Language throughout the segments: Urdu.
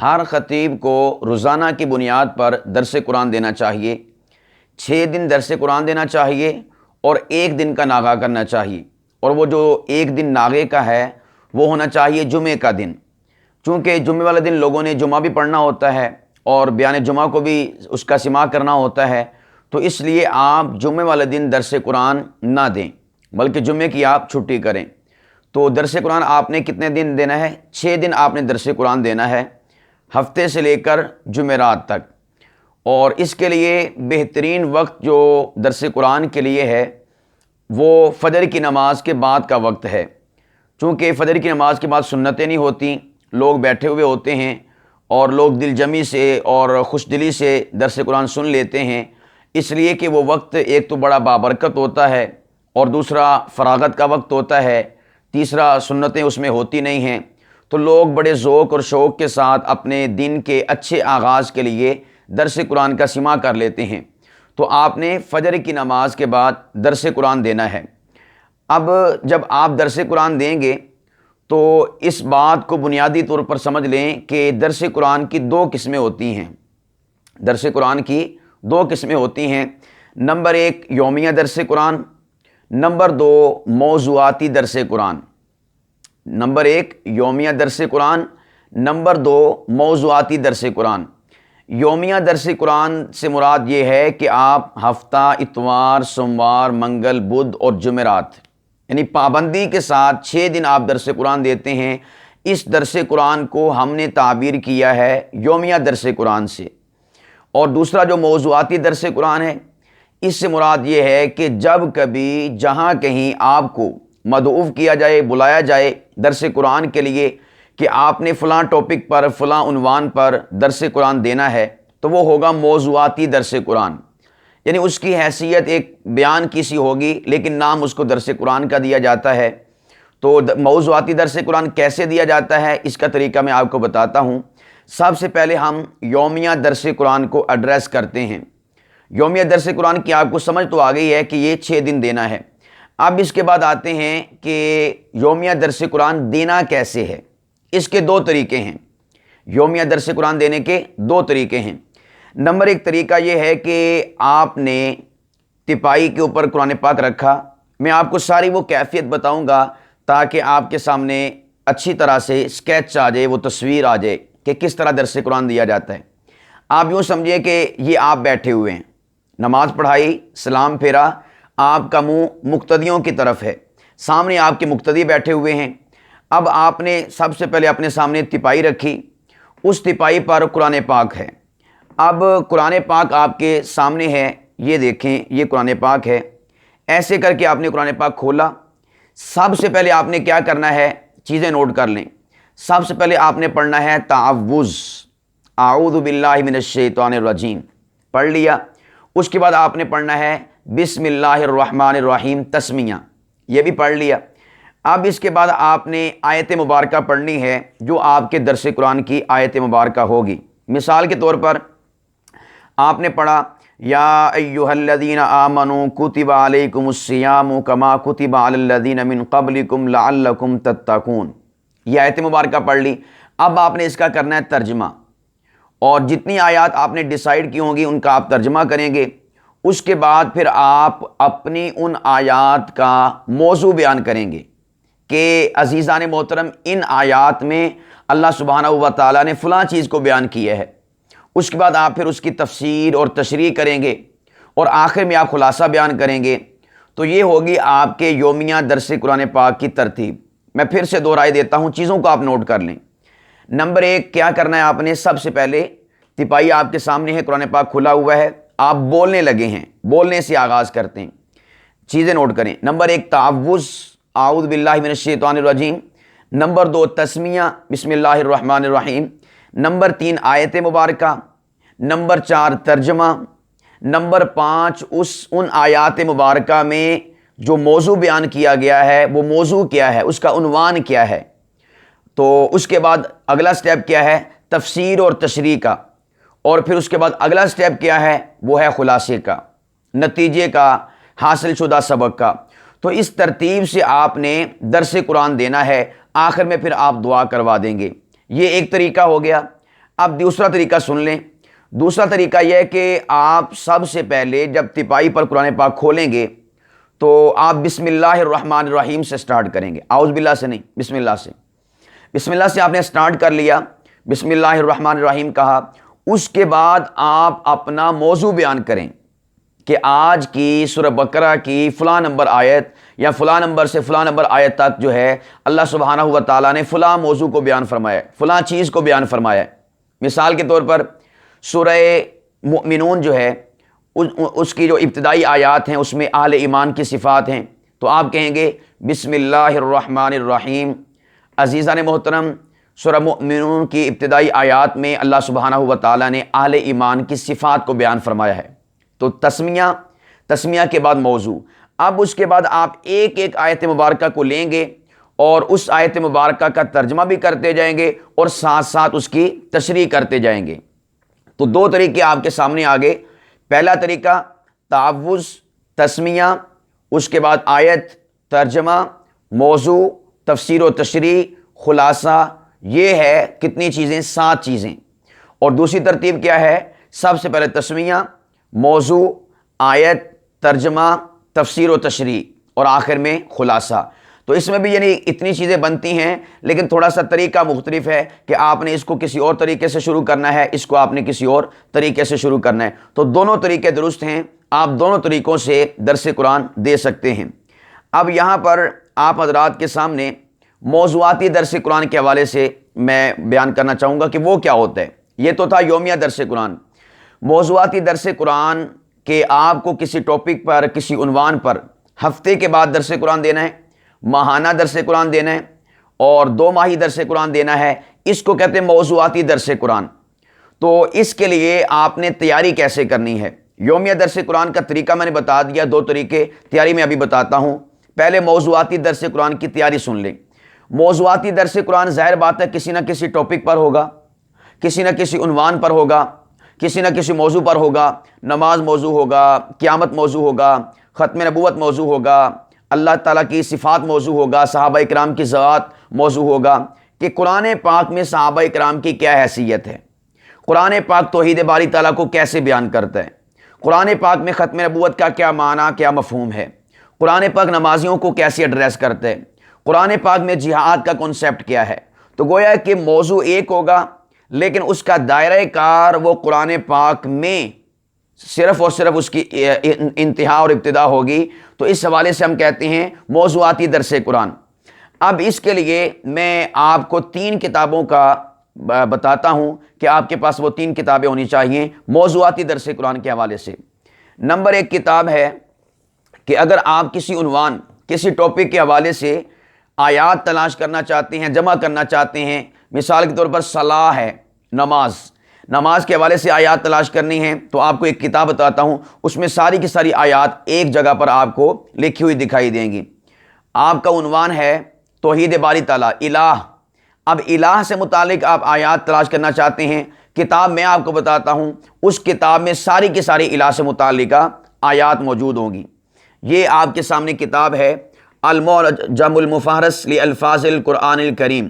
ہر خطیب کو روزانہ کی بنیاد پر درس قرآن دینا چاہیے، 6 دن درس قرآن دینا چاہیے اور 1 دن کا ناغہ کرنا چاہیے، اور وہ جو 1 دن ناغے کا ہے وہ ہونا چاہیے جمعے کا دن، چونکہ جمعے والے دن لوگوں نے جمعہ بھی پڑھنا ہوتا ہے اور بیان جمعہ کو بھی اس کا سماع کرنا ہوتا ہے، تو اس لیے آپ جمعے والے دن درس قرآن نہ دیں بلکہ جمعے کی آپ چھٹی کریں۔ تو درس قرآن آپ نے کتنے دن دینا ہے؟ 6 دن آپ نے درس قرآن دینا ہے، ہفتے سے لے کر جمعرات تک۔ اور اس کے لیے بہترین وقت جو درس قرآن کے لیے ہے وہ فجر کی نماز کے بعد کا وقت ہے، چونکہ فجر کی نماز کے بعد سنتیں نہیں ہوتی، لوگ بیٹھے ہوئے ہوتے ہیں اور لوگ دل جمی سے اور خوش دلی سے درس قرآن سن لیتے ہیں، اس لیے کہ وہ وقت ایک تو بڑا بابرکت ہوتا ہے اور دوسرا فراغت کا وقت ہوتا ہے، تیسرا سنتیں اس میں ہوتی نہیں ہیں، تو لوگ بڑے ذوق اور شوق کے ساتھ اپنے دن کے اچھے آغاز کے لیے درس قرآن کا سماع کر لیتے ہیں۔ تو آپ نے فجر کی نماز کے بعد درس قرآن دینا ہے۔ اب جب آپ درس قرآن دیں گے تو اس بات کو بنیادی طور پر سمجھ لیں کہ درس قرآن کی 2 قسمیں ہوتی ہیں۔ درس قرآن کی 2 قسمیں ہوتی ہیں۔ نمبر 1 یومیہ درس قرآن، نمبر 2 موضوعاتی درس قرآن۔ نمبر 1 یومیہ درس قرآن، نمبر 2 موضوعاتی درس قرآن۔ یومیہ درس قرآن سے مراد یہ ہے کہ آپ ہفتہ اتوار، سوموار، منگل، بدھ اور جمعرات یعنی پابندی کے ساتھ 6 دن آپ درس قرآن دیتے ہیں۔ اس درس قرآن کو ہم نے تعبیر کیا ہے یومیہ درس قرآن سے۔ اور دوسرا جو موضوعاتی درس قرآن ہے، اس سے مراد یہ ہے کہ جب کبھی جہاں کہیں آپ کو مدعو کیا جائے، بلایا جائے درس قرآن کے لیے کہ آپ نے فلاں ٹاپک پر، فلاں عنوان پر درس قرآن دینا ہے، تو وہ ہوگا موضوعاتی درس قرآن، یعنی اس کی حیثیت ایک بیان کی سی ہوگی لیکن نام اس کو درس قرآن کا دیا جاتا ہے۔ تو موضوعاتی درس قرآن کیسے دیا جاتا ہے اس کا طریقہ میں آپ کو بتاتا ہوں۔ سب سے پہلے ہم یومیہ درس قرآن کو ایڈریس کرتے ہیں۔ یومیہ درس قرآن کی آپ کو سمجھ تو آ گئی ہے کہ یہ 6 دن دینا ہے۔ اب اس کے بعد آتے ہیں کہ یومیہ درس قرآن دینا کیسے ہے۔ اس کے 2 طریقے ہیں۔ یومیہ درس قرآن دینے کے 2 طریقے ہیں۔ نمبر 1 طریقہ یہ ہے کہ آپ نے تپائی کے اوپر قرآن پاک رکھا۔ میں آپ کو ساری وہ کیفیت بتاؤں گا تاکہ آپ کے سامنے اچھی طرح سے اسکیچ آ جائے، وہ تصویر آ جائے کہ کس طرح درس قرآن دیا جاتا ہے۔ آپ یوں سمجھیں کہ یہ آپ بیٹھے ہوئے ہیں، نماز پڑھائی، سلام پھیرا، آپ کا منہ مقتدیوں کی طرف ہے، سامنے آپ کے مقتدی بیٹھے ہوئے ہیں۔ اب آپ نے سب سے پہلے اپنے سامنے تپائی رکھی، اس تپائی پر قرآن پاک ہے۔ اب قرآن پاک آپ کے سامنے ہے، یہ دیکھیں یہ قرآن پاک ہے۔ ایسے کر کے آپ نے قرآن پاک کھولا۔ سب سے پہلے آپ نے کیا کرنا ہے، چیزیں نوٹ کر لیں۔ سب سے پہلے آپ نے پڑھنا ہے تعوذ، اعوذ باللہ من الشیطان الرجیم، پڑھ لیا۔ اس کے بعد آپ نے پڑھنا ہے بسم اللہ الرحمن الرحیم، تسمیہ، یہ بھی پڑھ لیا۔ اب اس کے بعد آپ نے آیت مبارکہ پڑھنی ہے جو آپ کے درس قرآن کی آیت مبارکہ ہوگی۔ مثال کے طور پر آپ نے پڑھا یا ایھا الذین آمنوا کتب علیکم الصیام کما کتب علی الذین من قبلکم لعلکم تتقون، یہ آیت مبارکہ پڑھ لی۔ اب آپ نے اس کا کرنا ہے ترجمہ، اور جتنی آیات آپ نے ڈیسائیڈ کی ہوں گی ان کا آپ ترجمہ کریں گے۔ اس کے بعد پھر آپ اپنی ان آیات کا موضوع بیان کریں گے کہ عزیزان محترم ان آیات میں اللہ سبحانہ و تعالیٰ نے فلاں چیز کو بیان کیا ہے۔ اس کے بعد آپ پھر اس کی تفسیر اور تشریح کریں گے اور آخر میں آپ خلاصہ بیان کریں گے۔ تو یہ ہوگی آپ کے یومیہ درس قرآن پاک کی ترتیب۔ میں پھر سے دہرائی دیتا ہوں، چیزوں کو آپ نوٹ کر لیں۔ نمبر 1 کیا کرنا ہے آپ نے، سب سے پہلے تپائی آپ کے سامنے ہے، قرآن پاک کھلا ہوا ہے، آپ بولنے لگے ہیں، بولنے سے آغاز کرتے ہیں، چیزیں نوٹ کریں۔ نمبر 1 تعوذ، اعوذ باللہ من الشیطان الرجیم۔ نمبر 2 تسمیہ، بسم اللہ الرحمن الرحیم۔ نمبر 3 آیت مبارکہ۔ نمبر 4 ترجمہ۔ نمبر 5 ان آیات مبارکہ میں جو موضوع بیان کیا گیا ہے وہ موضوع کیا ہے، اس کا عنوان کیا ہے۔ تو اس کے بعد اگلا سٹیپ کیا ہے، تفسیر اور تشریح کا، اور پھر اس کے بعد اگلا سٹیپ کیا ہے، وہ ہے خلاصے کا، نتیجے کا، حاصل شدہ سبق کا۔ تو اس ترتیب سے آپ نے درس قرآن دینا ہے، آخر میں پھر آپ دعا کروا دیں گے۔ یہ ایک طریقہ ہو گیا۔ اب دوسرا طریقہ سن لیں۔ دوسرا طریقہ یہ ہے کہ آپ سب سے پہلے جب تپائی پر قرآن پاک کھولیں گے تو آپ بسم اللہ الرحمن الرحیم سے سٹارٹ کریں گے، اعوذ باللہ سے نہیں، بسم اللہ سے۔ بسم اللہ سے آپ نے سٹارٹ کر لیا، بسم اللہ الرحمن الرحیم کہا، اس کے بعد آپ اپنا موضوع بیان کریں کہ آج کی سورہ بقرہ کی فلاں نمبر آیت یا فلاں نمبر سے فلاں نمبر آیت تک جو ہے اللہ سبحانہ و تعالیٰ نے فلاں موضوع کو بیان فرمایا ہے، فلاں چیز کو بیان فرمایا ہے۔ مثال کے طور پر سورہ مؤمنون جو ہے اس کی جو ابتدائی آیات ہیں اس میں اہل ایمان کی صفات ہیں، تو آپ کہیں گے بسم اللہ الرحمن الرحیم۔ عزیزان محترم، سورہ مؤمنون کی ابتدائی آیات میں اللہ سبحانہ و تعالیٰ نے اہل ایمان کی صفات کو بیان فرمایا ہے۔ تو تسمیہ کے بعد موضوع، اب اس کے بعد آپ ایک ایک آیت مبارکہ کو لیں گے اور اس آیت مبارکہ کا ترجمہ بھی کرتے جائیں گے اور ساتھ ساتھ اس کی تشریح کرتے جائیں گے۔ تو دو طریقے آپ کے سامنے آگے، پہلا طریقہ تعوذ، تسمیہ، اس کے بعد آیت، ترجمہ، موضوع، تفسیر و تشریح، خلاصہ، یہ ہے کتنی چیزیں؟ 7 چیزیں۔ اور دوسری ترتیب کیا ہے؟ سب سے پہلے تسمیہ، موضوع، آیت، ترجمہ، تفسیر و تشریح اور آخر میں خلاصہ۔ تو اس میں بھی یعنی اتنی چیزیں بنتی ہیں، لیکن تھوڑا سا طریقہ مختلف ہے کہ آپ نے اس کو کسی اور طریقے سے شروع کرنا ہے، اس کو آپ نے کسی اور طریقے سے شروع کرنا ہے۔ تو دونوں طریقے درست ہیں، آپ دونوں طریقوں سے درس قرآن دے سکتے ہیں۔ اب یہاں پر آپ حضرات کے سامنے موضوعاتی درس قرآن کے حوالے سے میں بیان کرنا چاہوں گا کہ وہ کیا ہوتا ہے۔ یہ تو تھا یومیہ درس قرآن۔ موضوعاتی درس قرآن کہ آپ کو کسی ٹاپک پر، کسی عنوان پر ہفتے کے بعد درس قرآن دینا ہے، ماہانہ درس قرآن دینا ہے اور 2 ماہی درس قرآن دینا ہے، اس کو کہتے ہیں موضوعاتی درس قرآن۔ تو اس کے لیے آپ نے تیاری کیسے کرنی ہے؟ یومیہ درس قرآن کا طریقہ میں نے بتا دیا، 2 طریقے تیاری میں ابھی بتاتا ہوں۔ پہلے موضوعاتی درس قرآن کی تیاری سن لیں۔ موضوعاتی درس قرآن ظاہر بات ہے کسی نہ کسی ٹاپک پر ہوگا، کسی نہ کسی عنوان پر ہوگا، کسی نہ کسی موضوع پر ہوگا۔ نماز موضوع ہوگا، قیامت موضوع ہوگا، ختم نبوت موضوع ہوگا، اللہ تعالیٰ کی صفات موضوع ہوگا، صحابہ اکرام کی ذات موضوع ہوگا کہ قرآن پاک میں صحابہ اکرام کی کیا حیثیت ہے، قرآن پاک توحید باری تعالیٰ کو کیسے بیان کرتا ہے، قرآن پاک میں ختم نبوت کا کیا معنی، کیا مفہوم ہے، قرآن پاک نمازیوں کو کیسے ایڈریس کرتا ہے، قرآن پاک میں جہاد کا کنسیپٹ کیا ہے۔ تو گویا کہ موضوع ایک ہوگا لیکن اس کا دائرہ کار وہ قرآن پاک میں صرف اور صرف اس کی انتہا اور ابتدا ہوگی۔ تو اس حوالے سے ہم کہتے ہیں موضوعاتی درس قرآن۔ اب اس کے لیے میں آپ کو 3 کتابوں کا بتاتا ہوں کہ آپ کے پاس وہ 3 کتابیں ہونی چاہیے موضوعاتی درس قرآن کے حوالے سے۔ نمبر 1 کتاب ہے کہ اگر آپ کسی عنوان، کسی ٹاپک کے حوالے سے آیات تلاش کرنا چاہتے ہیں، جمع کرنا چاہتے ہیں، مثال کے طور پر صلاح ہے، نماز کے حوالے سے آیات تلاش کرنی ہے، تو آپ کو ایک کتاب بتاتا ہوں، اس میں ساری کی ساری آیات ایک جگہ پر آپ کو لکھی ہوئی دکھائی دیں گی۔ آپ کا عنوان ہے توحید باری تعالیٰ، الہ۔ اب الہ سے متعلق آپ آیات تلاش کرنا چاہتے ہیں، کتاب میں آپ کو بتاتا ہوں، اس کتاب میں ساری کی ساری الہ سے متعلقہ آیات موجود ہوں گی۔ یہ آپ کے سامنے کتاب ہے المعجم المفہرس لالفاظ القرآن الکریم،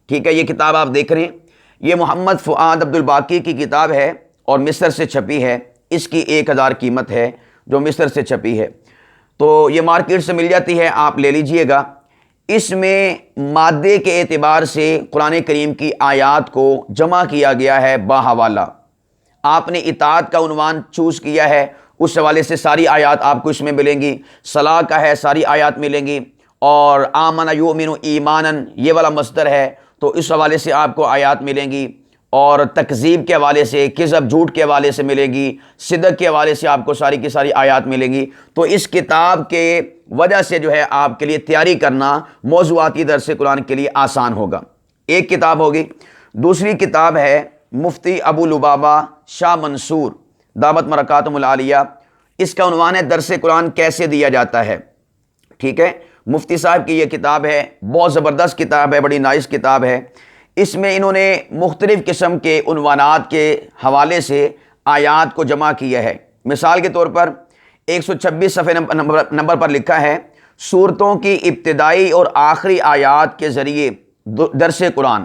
ٹھیک ہے، یہ کتاب آپ دیکھ رہے ہیں، یہ محمد فؤاد عبد الباقی کی کتاب ہے اور مصر سے چھپی ہے۔ اس کی 1000 قیمت ہے جو مصر سے چھپی ہے، تو یہ مارکیٹ سے مل جاتی ہے، آپ لے لیجئے گا۔ اس میں مادے کے اعتبار سے قرآن کریم کی آیات کو جمع کیا گیا ہے باحوالہ۔ آپ نے اطاعت کا عنوان چوز کیا ہے، اس حوالے سے ساری آیات آپ کو اس میں ملیں گی۔ صلاح کا ہے، ساری آیات ملیں گی، اور آمن یؤمن ایمانن یہ والا مصدر ہے تو اس حوالے سے آپ کو آیات ملیں گی، اور تکذیب کے حوالے سے، کذب جھوٹ کے حوالے سے ملے گی، صدق کے حوالے سے آپ کو ساری کی ساری آیات ملیں گی۔ تو اس کتاب کے وجہ سے جو ہے آپ کے لیے تیاری کرنا موضوعاتی درس قرآن کے لیے آسان ہوگا۔ ایک کتاب ہوگی۔ دوسری کتاب ہے مفتی ابو لبابہ شاہ منصور دامت برکاتہم العالیہ، اس کا عنوان ہے درس قرآن کیسے دیا جاتا ہے، ٹھیک ہے، مفتی صاحب کی یہ کتاب ہے، بہت زبردست کتاب ہے، بڑی نائس کتاب ہے۔ اس میں انہوں نے مختلف قسم کے عنوانات کے حوالے سے آیات کو جمع کیا ہے۔ مثال کے طور پر 126 صفحے نمبر پر لکھا ہے، سورتوں کی ابتدائی اور آخری آیات کے ذریعے درس قرآن،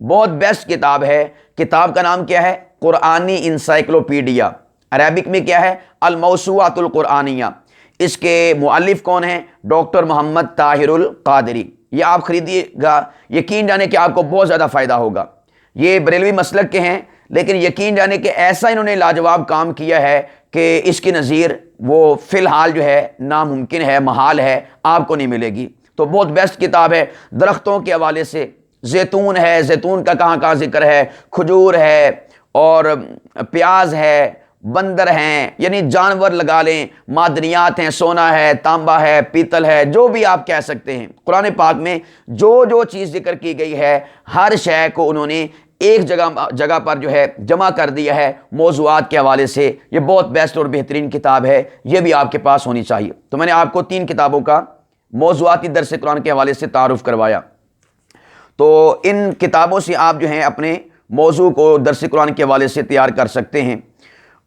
بہت بیسٹ کتاب ہے. کتاب کا نام کیا ہے؟ قرآنی انسائکلوپیڈیا. عربک میں کیا ہے؟ الموسوعۃ القرآنیہ. اس کے مؤلف کون ہیں؟ ڈاکٹر محمد طاہر القادری. یہ آپ خریدیے گا، یقین جانے کہ آپ کو بہت زیادہ فائدہ ہوگا. یہ بریلوی مسلک کے ہیں، لیکن یقین جانے کہ ایسا انہوں نے لاجواب کام کیا ہے کہ اس کی نظیر وہ فی الحال جو ہے ناممکن ہے، محال ہے، آپ کو نہیں ملے گی. تو بہت بیسٹ کتاب ہے. درختوں کے حوالے سے زیتون ہے، زیتون کا کہاں کہاں ذکر ہے، کھجور ہے اور پیاز ہے، بندر ہیں، یعنی جانور لگا لیں، معدنیات ہیں، سونا ہے، تانبا ہے، پیتل ہے، جو بھی آپ کہہ سکتے ہیں. قرآن پاک میں جو چیز ذکر کی گئی ہے، ہر شے کو انہوں نے ایک جگہ پر جو ہے جمع کر دیا ہے موضوعات کے حوالے سے. یہ بہت بیسٹ اور بہترین کتاب ہے، یہ بھی آپ کے پاس ہونی چاہیے. تو میں نے آپ کو 3 کتابوں کا موضوعاتی درس قرآن کے حوالے سے تعارف کروایا. تو ان کتابوں سے آپ جو ہیں اپنے موضوع کو درس قرآن کے حوالے سے تیار کر سکتے ہیں.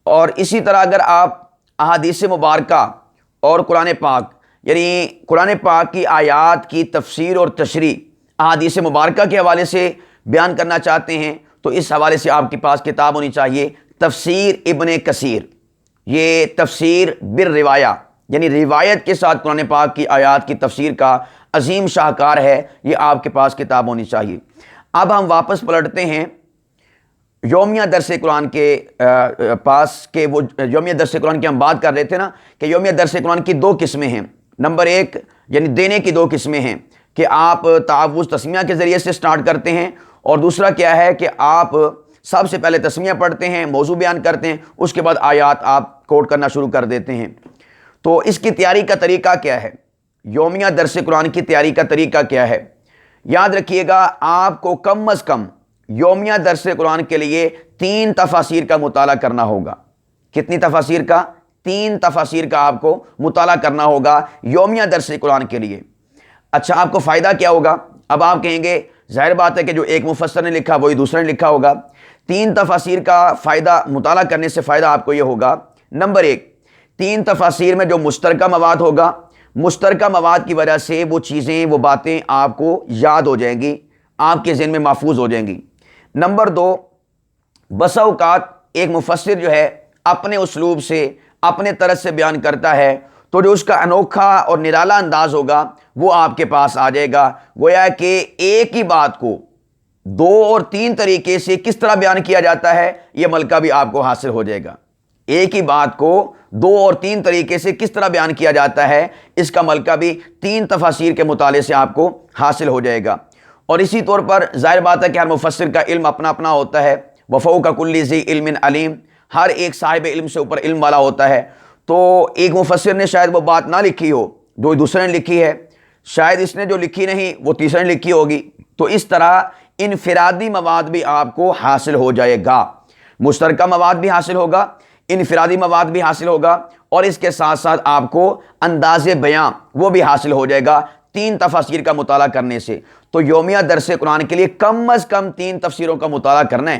اور اسی طرح اگر آپ احادیث مبارکہ اور قرآن پاک، یعنی قرآن پاک کی آیات کی تفسیر اور تشریح احادیث مبارکہ کے حوالے سے بیان کرنا چاہتے ہیں، تو اس حوالے سے آپ کے پاس کتاب ہونی چاہیے تفسیر ابن کثیر. یہ تفسیر بالروایہ، یعنی روایت کے ساتھ قرآن پاک کی آیات کی تفسیر کا عظیم شاہکار ہے. یہ آپ کے پاس کتاب ہونی چاہیے. اب ہم واپس پلٹتے ہیں یومیہ درس قرآن کے پاس، کہ وہ یومیہ درس قرآن کی ہم بات کر رہے تھے نا، کہ یومیہ درس قرآن کی 2 قسمیں ہیں. نمبر 1 یعنی دینے کی 2 قسمیں ہیں کہ آپ تعوذ تسمیہ کے ذریعے سے سٹارٹ کرتے ہیں، اور دوسرا کیا ہے کہ آپ سب سے پہلے تسمیہ پڑھتے ہیں، موضوع بیان کرتے ہیں، اس کے بعد آیات آپ کوٹ کرنا شروع کر دیتے ہیں. تو اس کی تیاری کا طریقہ کیا ہے؟ یومیہ درس قرآن کی تیاری کا طریقہ کیا ہے؟ یاد رکھیے گا، آپ کو کم از کم یومیہ درس قرآن کے لیے 3 تفاسیر کا مطالعہ کرنا ہوگا. کتنی تفاسیر کا؟ 3 تفاسیر کا آپ کو مطالعہ کرنا ہوگا یومیہ درس قرآن کے لیے. اچھا، آپ کو فائدہ کیا ہوگا؟ اب آپ کہیں گے ظاہر بات ہے کہ جو ایک مفسر نے لکھا وہی دوسرے نے لکھا ہوگا. 3 تفاسیر کا فائدہ، مطالعہ کرنے سے فائدہ آپ کو یہ ہوگا. نمبر 1، 3 تفاسیر میں جو مشترکہ مواد ہوگا، مشترکہ مواد کی وجہ سے وہ چیزیں، وہ باتیں آپ کو یاد ہو جائیں گی، آپ کے ذہن میں محفوظ ہو جائیں گی. نمبر 2، بسا اوقات ایک مفسر جو ہے اپنے اسلوب سے، اپنے طرز سے بیان کرتا ہے، تو جو اس کا انوکھا اور نرالا انداز ہوگا وہ آپ کے پاس آ جائے گا. گویا کہ ایک ہی بات کو 2 اور 3 طریقے سے کس طرح بیان کیا جاتا ہے، یہ ملکہ بھی آپ کو حاصل ہو جائے گا. ایک ہی بات کو 2 اور 3 طریقے سے کس طرح بیان کیا جاتا ہے، اس کا ملکہ بھی 3 تفاسیر کے مطالعے سے آپ کو حاصل ہو جائے گا. اور اسی طور پر ظاہر بات ہے کہ ہر مفسر کا علم اپنا اپنا ہوتا ہے. وفوق کل ذی علم علیم، ہر ایک صاحب علم سے اوپر علم والا ہوتا ہے. تو ایک مفسر نے شاید وہ بات نہ لکھی ہو جو دوسرے نے لکھی ہے، شاید اس نے جو لکھی نہیں وہ تیسرے نے لکھی ہوگی. تو اس طرح انفرادی مواد بھی آپ کو حاصل ہو جائے گا، مشترکہ مواد بھی حاصل ہوگا، انفرادی مواد بھی حاصل ہوگا، اور اس کے ساتھ ساتھ آپ کو انداز بیان وہ بھی حاصل ہو جائے گا 3 تفاسیر کا مطالعہ کرنے سے. تو یومیہ درس قرآن کے لیے کم از کم 3 تفسیروں کا مطالعہ کرنا ہے،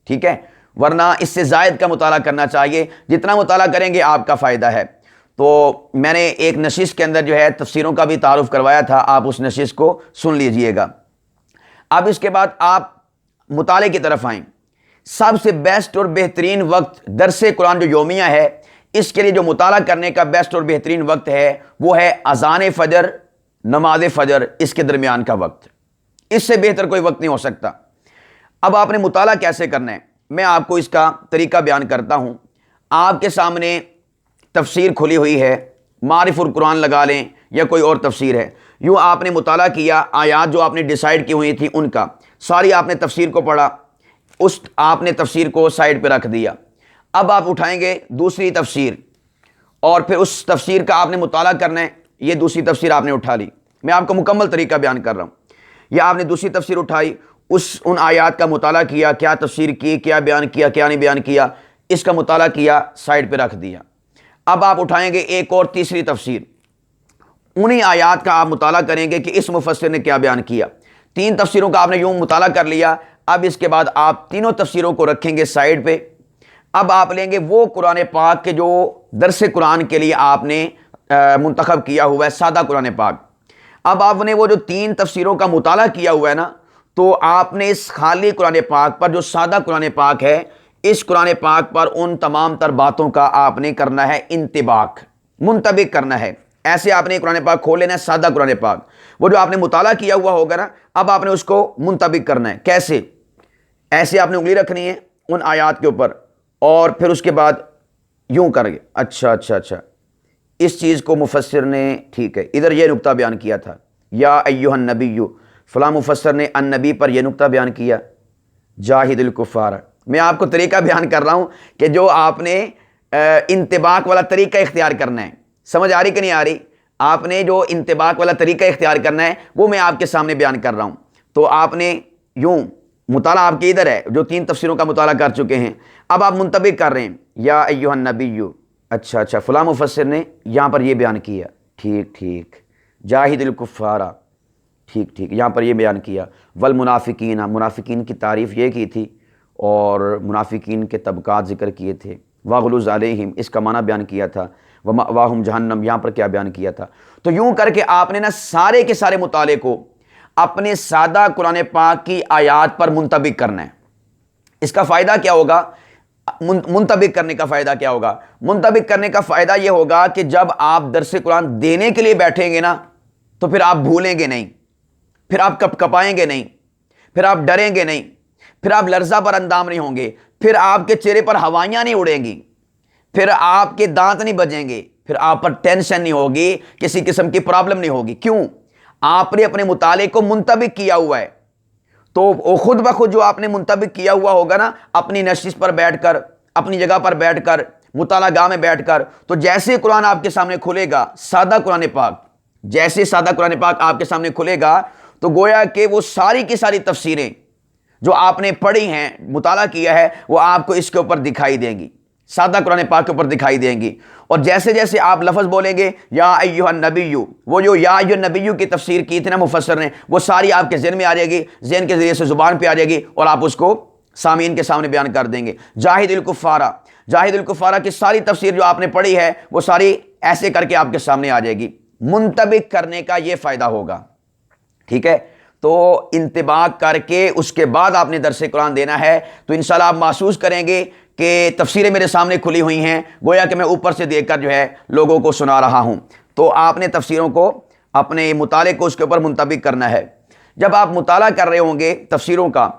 ٹھیک ہے، ورنہ اس سے زائد کا مطالعہ کرنا چاہیے. جتنا مطالعہ کریں گے آپ کا فائدہ ہے. تو میں نے ایک نشست کے اندر جو ہے تفسیروں کا بھی تعارف کروایا تھا، آپ اس نشست کو سن لیجئے گا. اب اس کے بعد آپ مطالعے کی طرف آئیں. سب سے بیسٹ اور بہترین وقت درس قرآن جو یومیہ ہے، اس کے لیے جو مطالعہ کرنے کا بیسٹ اور بہترین وقت ہے وہ ہے اذان فجر، نماز فجر، اس کے درمیان کا وقت. اس سے بہتر کوئی وقت نہیں ہو سکتا. اب آپ نے مطالعہ کیسے کرنا ہے، میں آپ کو اس کا طریقہ بیان کرتا ہوں. آپ کے سامنے تفسیر کھلی ہوئی ہے، معارف القرآن لگا لیں یا کوئی اور تفسیر ہے. یوں آپ نے مطالعہ کیا، آیات جو آپ نے ڈیسائیڈ کی ہوئی تھی ان کا ساری آپ نے تفسیر کو پڑھا، اس آپ نے تفسیر کو سائڈ پہ رکھ دیا. اب آپ اٹھائیں گے دوسری تفسیر، اور پھر اس تفسیر کا آپ نے مطالعہ کرنا ہے. یہ دوسری تفسیر آپ نے اٹھا لی، میں آپ کو مکمل طریقہ بیان کر رہا ہوں. یا آپ نے دوسری تفسیر اٹھائی، ان آیات کا مطالعہ کیا، کیا تفسیر کی، کیا بیان کیا، کیا نہیں بیان کیا، اس کا مطالعہ کیا، سائڈ پہ رکھ دیا. اب آپ اٹھائیں گے ایک اور تیسری تفسیر، انہی آیات کا آپ مطالعہ کریں گے کہ اس مفسر نے کیا بیان کیا. 3 تفسیروں کا آپ نے یوں مطالعہ کر لیا. اب اس کے بعد آپ تینوں تفسیروں کو رکھیں گے سائڈ پہ. اب آپ لیں گے وہ قرآن پاک کے جو درس قرآن کے لیے آپ نے منتخب کیا ہوا ہے، سادہ قرآن پاک. اب آپ نے وہ جو 3 تفسیروں کا مطالعہ کیا ہوا ہے نا، تو آپ نے اس خالی قرآن پاک پر، جو سادہ قرآن پاک ہے، اس قرآن پاک پر ان تمام تر باتوں کا آپ نے کرنا ہے انطباق، منطبق کرنا ہے۔ ایسے آپ نے قرآن پاک کھول لینا ہے، سادہ قرآن پاک، وہ جو آپ نے مطالعہ کیا ہوا ہوگا نا، اب آپ نے اس کو منطبق کرنا ہے۔ کیسے؟ ایسے آپ نے انگلی رکھنی ہے ان آیات کے اوپر، اور پھر اس کے بعد یوں کر کے اچھا اس چیز کو مفسر نے، ٹھیک ہے، ادھر یہ نقطہ بیان کیا تھا، یا ایھا النبی، فلاں مفسر نے النبی پر یہ نقطہ بیان کیا، جاہد الکفار۔ میں آپ کو طریقہ بیان کر رہا ہوں کہ جو آپ نے انطباق والا طریقہ اختیار کرنا ہے۔ سمجھ آ رہی کہ نہیں آ رہی؟ آپ نے جو انطباق والا طریقہ اختیار کرنا ہے وہ میں آپ کے سامنے بیان کر رہا ہوں۔ تو آپ نے یوں، مطالعہ آپ کے ادھر ہے، جو 3 تفسیروں کا مطالعہ کر چکے ہیں، اب آپ منطبق کر رہے ہیں، یا ایھا النبی، اچھا فلاں مفسر نے یہاں پر یہ بیان کیا، ٹھیک، جاہد الکفارہ، ٹھیک، یہاں پر یہ بیان کیا، والمنافقین، منافقین کی تعریف یہ کی تھی، اور منافقین کے طبقات ذکر کیے تھے، واغلظ علیہم، اس کا معنی بیان کیا تھا، ومأواہم جہنم، یہاں پر کیا بیان کیا تھا۔ تو یوں کر کے آپ نے نا سارے کے سارے مطالعے کو اپنے سادہ قرآن پاک کی آیات پر منطبق کرنا ہے۔ اس کا فائدہ کیا ہوگا؟ منطبق کرنے کا فائدہ کیا ہوگا؟ منطبق کرنے کا فائدہ یہ ہوگا کہ جب آپ درس قرآن دینے کے لیے بیٹھیں گے نا، تو پھر آپ بھولیں گے نہیں، پھر آپ کپائیں گے نہیں، پھر آپ ڈریں گے نہیں، پھر آپ لرزہ پر اندام نہیں ہوں گے، پھر آپ کے چہرے پر ہوائیاں نہیں اڑیں گی، پھر آپ کے دانت نہیں بجیں گے، پھر آپ پر ٹینشن نہیں ہوگی، کسی قسم کی پرابلم نہیں ہوگی۔ کیوں؟ آپ نے اپنے مطالعے کو منطبق کیا ہوا ہے۔ تو خود بخود جو آپ نے منطبق کیا ہوا ہوگا نا، اپنی نشست پر بیٹھ کر، اپنی جگہ پر بیٹھ کر، مطالعہ گاہ میں بیٹھ کر، تو جیسے قرآن آپ کے سامنے کھلے گا، سادہ قرآن پاک، جیسے سادہ قرآن پاک آپ کے سامنے کھلے گا، تو گویا کہ وہ ساری کی ساری تفسیریں جو آپ نے پڑھی ہیں، مطالعہ کیا ہے، وہ آپ کو اس کے اوپر دکھائی دیں گی، سادہ قرآن پاک کے اوپر دکھائی دیں گی۔ اور جیسے جیسے آپ لفظ بولیں گے، یا ایھا النبی، وہ جو یا ایھا النبی کی تفسیر کی تھی نا مفسر نے، وہ ساری آپ کے ذہن میں آ جائے گی، ذہن کے ذریعے سے زبان پہ آ جائے گی، اور آپ اس کو سامعین کے سامنے بیان کر دیں گے۔ جاہد الکفارہ کی ساری تفسیر جو آپ نے پڑھی ہے، وہ ساری ایسے کر کے آپ کے سامنے آ جائے گی۔ منطبق کرنے کا یہ فائدہ ہوگا، ٹھیک ہے؟ تو انطباق کر کے اس کے بعد آپ نے درس قرآن دینا ہے، تو انشاءاللہ آپ محسوس کریں گے کہ تفسیریں میرے سامنے کھلی ہوئی ہیں، گویا کہ میں اوپر سے دیکھ کر جو ہے لوگوں کو سنا رہا ہوں۔ تو آپ نے تفسیروں کو، اپنے مطالعے کو اس کے اوپر منطبق کرنا ہے۔ جب آپ مطالعہ کر رہے ہوں گے تفسیروں کا،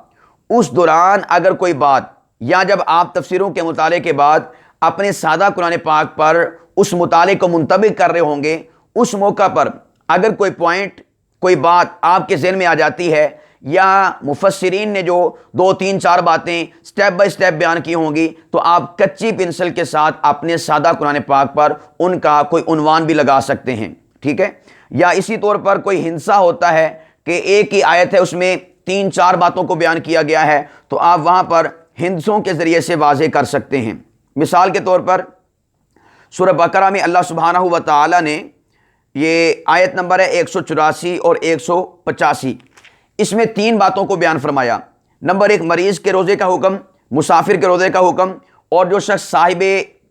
اس دوران اگر کوئی بات، یا جب آپ تفسیروں کے مطالعے کے بعد اپنے سادہ قرآن پاک پر اس مطالعے کو منطبق کر رہے ہوں گے، اس موقع پر اگر کوئی پوائنٹ، کوئی بات آپ کے ذہن میں آ جاتی ہے، یا مفسرین نے جو 2 3 4 باتیں سٹیپ بائی سٹیپ بیان کی ہوں گی، تو آپ کچی پنسل کے ساتھ اپنے سادہ قرآن پاک پر ان کا کوئی عنوان بھی لگا سکتے ہیں، ٹھیک ہے؟ یا اسی طور پر کوئی ہنسا ہوتا ہے کہ ایک ہی آیت ہے، اس میں 3 4 باتوں کو بیان کیا گیا ہے، تو آپ وہاں پر ہندسوں کے ذریعے سے واضح کر سکتے ہیں۔ مثال کے طور پر سورہ بقرہ میں اللہ سبحانہ و تعالی نے، یہ آیت نمبر ہے 184 اور 185، اس میں 3 باتوں کو بیان فرمایا۔ نمبر 1، مریض کے روزے کا حکم، مسافر کے روزے کا حکم، اور جو شخص صاحب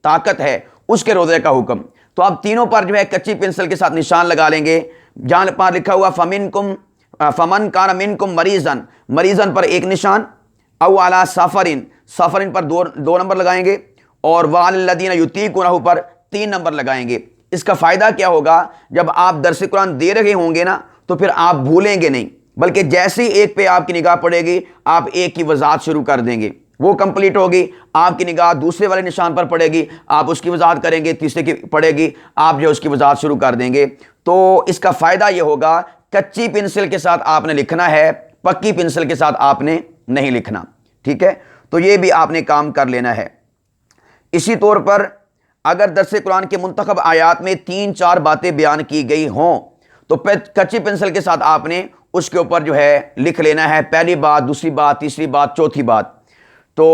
طاقت ہے اس کے روزے کا حکم۔ تو آپ تینوں پر جو ہے کچی پنسل کے ساتھ نشان لگا لیں گے۔ جہاں پر لکھا ہوا فمن کان منکم مریضن پر 1 نشان، او علی سفرن پر 2 نمبر لگائیں گے، اور وعلی الذین یطیقونہ پر 3 نمبر لگائیں گے۔ اس کا فائدہ کیا ہوگا؟ جب آپ درس قرآن دے رہے ہوں گے نا، تو پھر آپ بھولیں گے نہیں، بلکہ جیسے ہی ایک پہ آپ کی نگاہ پڑے گی، آپ ایک کی وضاحت شروع کر دیں گے، وہ کمپلیٹ ہوگی، آپ کی نگاہ دوسرے والے نشان پر پڑے گی، آپ اس کی وضاحت کریں گے، تیسرے کی پڑے گی، آپ جو اس کی وضاحت شروع کر دیں گے۔ تو اس کا فائدہ یہ ہوگا، کچی پنسل کے ساتھ آپ نے لکھنا ہے، پکی پنسل کے ساتھ آپ نے نہیں لکھنا، ٹھیک ہے؟ تو یہ بھی آپ نے کام کر لینا ہے۔ اسی طور پر اگر درس قرآن کے منتخب آیات میں 3 4 باتیں بیان کی گئی ہوں، تو کچی پنسل کے ساتھ آپ نے اس کے اوپر جو ہے لکھ لینا ہے، پہلی بات، دوسری بات، تیسری بات، چوتھی بات۔ تو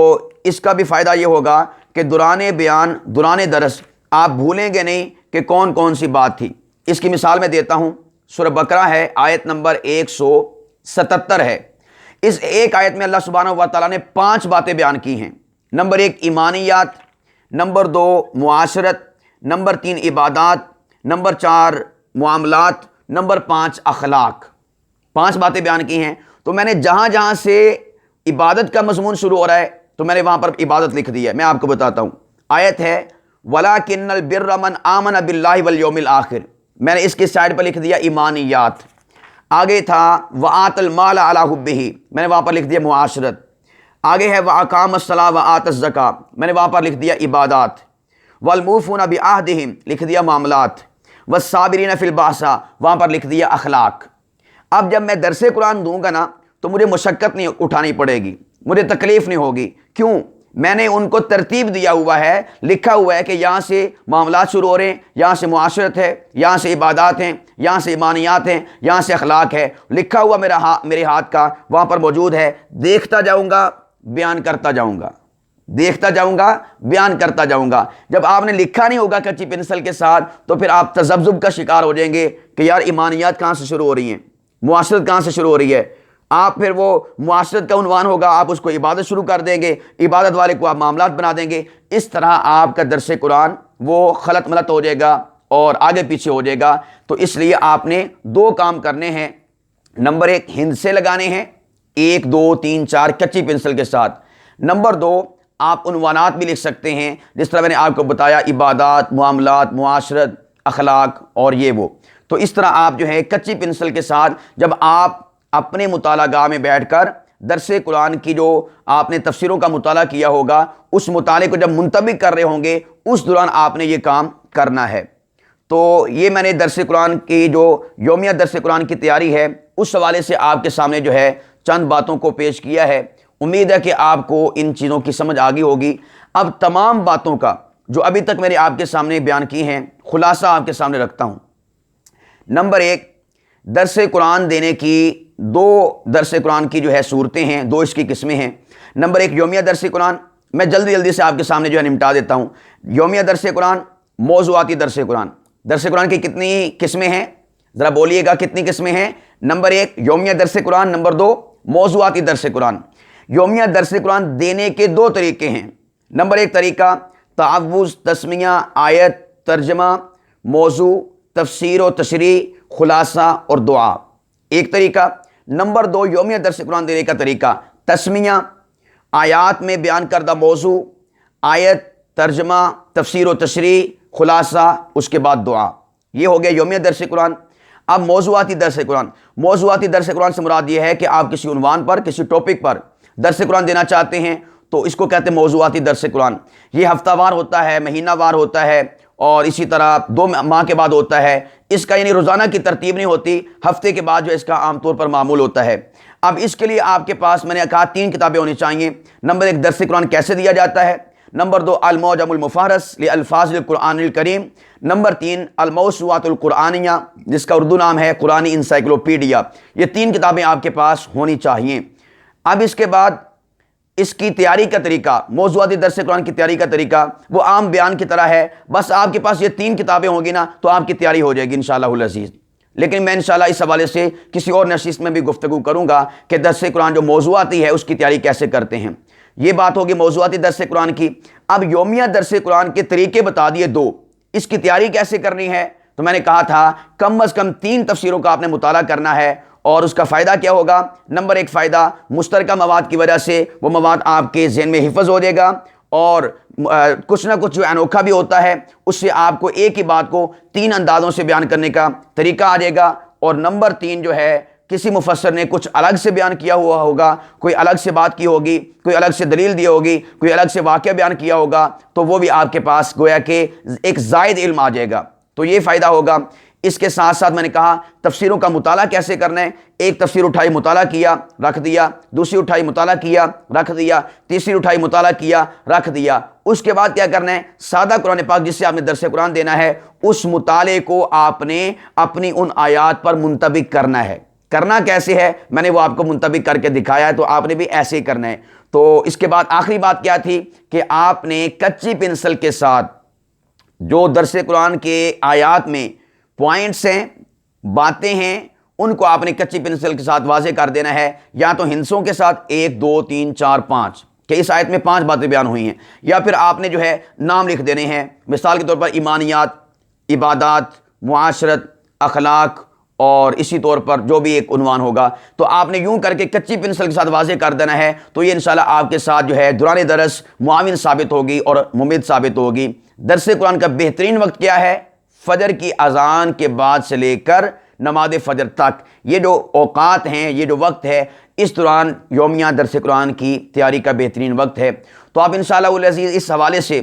اس کا بھی فائدہ یہ ہوگا کہ دوران بیان، دوران درس آپ بھولیں گے نہیں کہ کون کون سی بات تھی۔ اس کی مثال میں دیتا ہوں، سورہ بقرہ ہے، آیت نمبر 177 ہے۔ اس ایک آیت میں اللہ سبحانہ و تعالیٰ نے 5 باتیں بیان کی ہیں۔ نمبر 1 ایمانیات، نمبر 2 معاشرت، نمبر 3 عبادات، نمبر 4 معاملات، نمبر 5 اخلاق۔ 5 باتیں بیان کی ہیں۔ تو میں نے جہاں جہاں سے عبادت کا مضمون شروع ہو رہا ہے تو میں نے وہاں پر عبادت لکھ دی ہے. میں آپ کو بتاتا ہوں. آیت ہے وَلَٰكِنَّ الْبِرَّ مَنْ آمَنَ بِاللَّهِ وَالْيَوْمِ الْآخِرِ. میں نے اس کی سائڈ پر لکھ دیا ایمانیات. آگے تھا وَآتَ الْمَالَ عَلَىٰ حُبِّهِ. میں نے وہاں پر لکھ دیا معاشرت. آگے ہے وَأَقَامَ الصَّلَاةَ وَآتَ الزَّكَاةَ. میں نے وہاں پر لکھ دیا عبادات. وَالْمُوفُونَ بِعَهْدِهِمْ لکھ دیا معاملات. وَالصَّابِرِينَ فِي الْبَأْسَاءِ وہاں پر لکھ دیا اخلاق. اب جب میں درس قرآن دوں گا نا تو مجھے مشقت نہیں اٹھانی پڑے گی, مجھے تکلیف نہیں ہوگی. کیوں؟ میں نے ان کو ترتیب دیا ہوا ہے, لکھا ہوا ہے کہ یہاں سے معاملات شروع ہو رہے ہیں, یہاں سے معاشرت ہے, یہاں سے عبادات ہیں, یہاں سے ایمانیات ہیں, یہاں سے اخلاق ہے. لکھا ہوا میرے ہاتھ کا وہاں پر موجود ہے. دیکھتا جاؤں گا, بیان کرتا جاؤں گا, دیکھتا جاؤں گا, بیان کرتا جاؤں گا. جب آپ نے لکھا نہیں ہوگا کچی پنسل کے ساتھ تو پھر آپ تذبذب کا شکار ہو جائیں گے کہ یار ایمانیات کہاں سے شروع ہو رہی ہیں, معاشرت کہاں سے شروع ہو رہی ہے. آپ پھر وہ معاشرت کا عنوان ہوگا, آپ اس کو عبادت شروع کر دیں گے, عبادت والے کو آپ معاملات بنا دیں گے. اس طرح آپ کا درس قرآن وہ خلط ملط ہو جائے گا اور آگے پیچھے ہو جائے گا. تو اس لیے آپ نے دو کام کرنے ہیں. نمبر ایک ہندسے لگانے ہیں 1 2 3 4 کچی پنسل کے ساتھ. نمبر 2 آپ عنوانات بھی لکھ سکتے ہیں جس طرح میں نے آپ کو بتایا عبادات, معاملات, معاشرت, اخلاق اور یہ وہ. تو اس طرح آپ جو ہے کچی پنسل کے ساتھ جب آپ اپنے مطالعہ گاہ میں بیٹھ کر درس قرآن کی جو آپ نے تفسیروں کا مطالعہ کیا ہوگا اس مطالعے کو جب منطبق کر رہے ہوں گے اس دوران آپ نے یہ کام کرنا ہے. تو یہ میں نے درس قرآن کی جو یومیہ درس قرآن کی تیاری ہے اس حوالے سے آپ کے سامنے جو ہے چند باتوں کو پیش کیا ہے. امید ہے کہ آپ کو ان چیزوں کی سمجھ آ گئی ہوگی. اب تمام باتوں کا جو ابھی تک میں نے آپ کے سامنے بیان کی ہیں خلاصہ آپ کے سامنے رکھتا ہوں. نمبر 1 درس قرآن دینے کی 2 درس قرآن کی جو ہے صورتیں ہیں, 2 اس کی قسمیں ہیں. نمبر 1 یومیہ درس قرآن. میں جلدی سے آپ کے سامنے جو ہے نمٹا دیتا ہوں. یومیہ درس قرآن, موضوعاتی درس قرآن. درس قرآن کی کتنی قسمیں ہیں ذرا بولیے گا, کتنی قسمیں ہیں؟ نمبر 1 یومیہ درس قرآن, نمبر 2 موضوعاتی درس قرآن. یومیہ درس قرآن دینے کے 2 طریقے ہیں. نمبر 1 طریقہ تعوذ, تسمیہ, آیت, ترجمہ, موضوع, تفسیر و تشریح, خلاصہ اور دعا, ایک طریقہ. نمبر 2 یومیہ درس قرآن دینے کا طریقہ تسمیہ, آیات میں بیان کردہ موضوع, آیت, ترجمہ, تفسیر و تشریح, خلاصہ, اس کے بعد دعا. یہ ہو گیا یومیہ درس قرآن. اب موضوعاتی درس قرآن. موضوعاتی درس قرآن سے مراد یہ ہے کہ آپ کسی عنوان پر, کسی ٹاپک پر درس قرآن دینا چاہتے ہیں تو اس کو کہتے ہیں موضوعاتی درس قرآن. یہ ہفتہ وار ہوتا ہے, مہینہ وار ہوتا ہے اور اسی طرح 2 ماہ کے بعد ہوتا ہے. اس کا یعنی روزانہ کی ترتیب نہیں ہوتی, ہفتے کے بعد جو اس کا عام طور پر معمول ہوتا ہے. اب اس کے لیے آپ کے پاس میں نے کہا 3 کتابیں ہونی چاہیے. نمبر 1 درس قرآن کیسے دیا جاتا ہے. نمبر 2 المعجم المفہرس لالفاظ القرآن الکریم. نمبر 3 الموسوعات القرآنیہ جس کا اردو نام ہے قرآنی انسائکلوپیڈیا. یہ 3 کتابیں آپ کے پاس ہونی چاہیے. اب اس کے بعد اس کی تیاری کا طریقہ, موضوعاتی درس قرآن کی تیاری کا طریقہ وہ عام بیان کی طرح ہے. بس آپ کے پاس یہ 3 کتابیں ہوں گی نا تو آپ کی تیاری ہو جائے گی انشاءاللہ العزیز. لیکن میں انشاءاللہ اس حوالے سے کسی اور نشست میں بھی گفتگو کروں گا کہ درس قرآن جو موضوعاتی ہے اس کی تیاری کیسے کرتے ہیں. یہ بات ہوگی موضوعاتی درس قرآن کی. اب یومیہ درس قرآن کے طریقے بتا دیے 2. اس کی تیاری کیسے کرنی ہے تو میں نے کہا تھا کم از کم 3 تفسیروں کا آپ نے مطالعہ کرنا ہے. اور اس کا فائدہ کیا ہوگا؟ نمبر 1 فائدہ مشترکہ مواد کی وجہ سے وہ مواد آپ کے ذہن میں حفظ ہو جائے گا اور کچھ نہ کچھ جو انوکھا بھی ہوتا ہے اس سے آپ کو ایک ہی بات کو 3 اندازوں سے بیان کرنے کا طریقہ آ جائے گا. اور نمبر 3 جو ہے کسی مفسر نے کچھ الگ سے بیان کیا ہوا ہوگا, کوئی الگ سے بات کی ہوگی, کوئی الگ سے دلیل دی ہوگی, کوئی الگ سے واقعہ بیان کیا ہوگا تو وہ بھی آپ کے پاس گویا کہ ایک زائد علم آ جائے گا. تو یہ فائدہ ہوگا. اس کے ساتھ ساتھ میں نے کہا تفسیروں کا مطالعہ کیسے کرنا ہے. ایک تفسیر اٹھائی مطالعہ کیا رکھ دیا, دوسری اٹھائی مطالعہ کیا رکھ دیا, تیسری اٹھائی مطالعہ کیا رکھ دیا. اس کے بعد کیا کرنا ہے؟ سادہ قرآن پاک جس سے آپ نے درس قرآن دینا ہے اس مطالعے کو آپ نے اپنی ان آیات پر منطبق کرنا ہے. کرنا کیسے ہے میں نے وہ آپ کو منطبق کر کے دکھایا ہے, تو آپ نے بھی ایسے ہی کرنا ہے. تو اس کے بعد آخری بات کیا تھی کہ آپ نے کچی پنسل کے ساتھ جو درس قرآن کے آیات میں پوائنٹس ہیں, باتیں ہیں, ان کو آپ نے کچی پنسل کے ساتھ واضح کر دینا ہے. یا تو ہندسوں کے ساتھ 1 2 3 4 5 کہ اس آیت میں 5 باتیں بیان ہوئی ہیں, یا پھر آپ نے جو ہے نام لکھ دینے ہیں. مثال کے طور پر ایمانیات, عبادات, معاشرت, اخلاق اور اسی طور پر جو بھی ایک عنوان ہوگا تو آپ نے یوں کر کے کچی پنسل کے ساتھ واضح کر دینا ہے، تو یہ انشاءاللہ آپ کے ساتھ جو ہے دوران درس معاون ثابت ہوگی اور ممید ثابت ہوگی۔ درس قرآن کا بہترین وقت کیا ہے؟ فجر کی اذان کے بعد سے لے کر نماز فجر تک، یہ جو اوقات ہیں، یہ جو وقت ہے، اس دوران یومیہ درس قرآن کی تیاری کا بہترین وقت ہے۔ تو آپ انشاءاللہ العزیز اس حوالے سے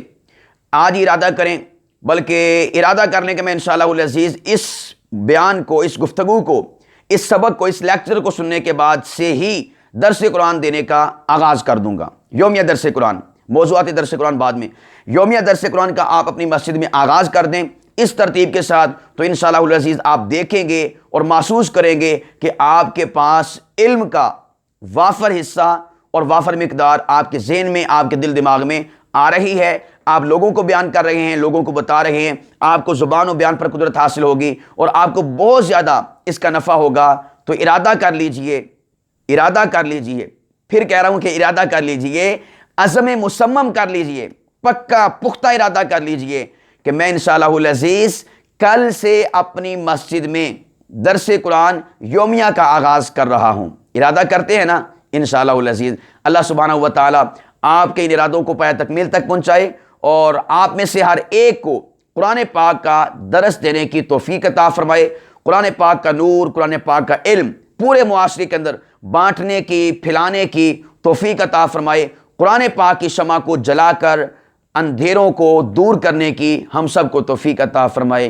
آج ہی ارادہ کریں، بلکہ ارادہ کرنے کے میں انشاءاللہ العزیز اس بیان کو، اس گفتگو کو، اس سبق کو، اس لیکچر کو سننے کے بعد سے ہی درس قرآن دینے کا آغاز کر دوں گا۔ یومیہ درس قرآن، موضوعات درس قرآن بعد میں، یومیہ درس قرآن کا آپ اپنی مسجد میں آغاز کر دیں اس ترتیب کے ساتھ، تو انشاءاللہ العزیز آپ دیکھیں گے اور محسوس کریں گے کہ آپ کے پاس علم کا وافر حصہ اور وافر مقدار آپ کے ذہن میں، آپ کے دل دماغ میں آ رہی ہے۔ آپ لوگوں کو بیان کر رہے ہیں، لوگوں کو بتا رہے ہیں، آپ کو زبان و بیان پر قدرت حاصل ہوگی اور آپ کو بہت زیادہ اس کا نفع ہوگا۔ تو ارادہ کر لیجئے، ارادہ کر لیجئے، پھر کہہ رہا ہوں کہ ارادہ کر لیجئے، عزم مصمم کر لیجئے، پکا پختہ ارادہ کر لیجئے کہ میں انشاءاللہ العزیز کل سے اپنی مسجد میں درس قرآن یومیہ کا آغاز کر رہا ہوں۔ ارادہ کرتے ہیں نا انشاءاللہ العزیز۔ اللہ سبحانہ و تعالی آپ کے ان ارادوں کو پایہ تکمیل تک پہنچائے اور آپ میں سے ہر ایک کو قرآن پاک کا درس دینے کی توفیق عطا فرمائے، قرآن پاک کا نور، قرآن پاک کا علم پورے معاشرے کے اندر بانٹنے کی، پھیلانے کی توفیق عطا فرمائے، قرآن پاک کی شمع کو جلا کر اندھیروں کو دور کرنے کی ہم سب کو توفیق عطا فرمائے۔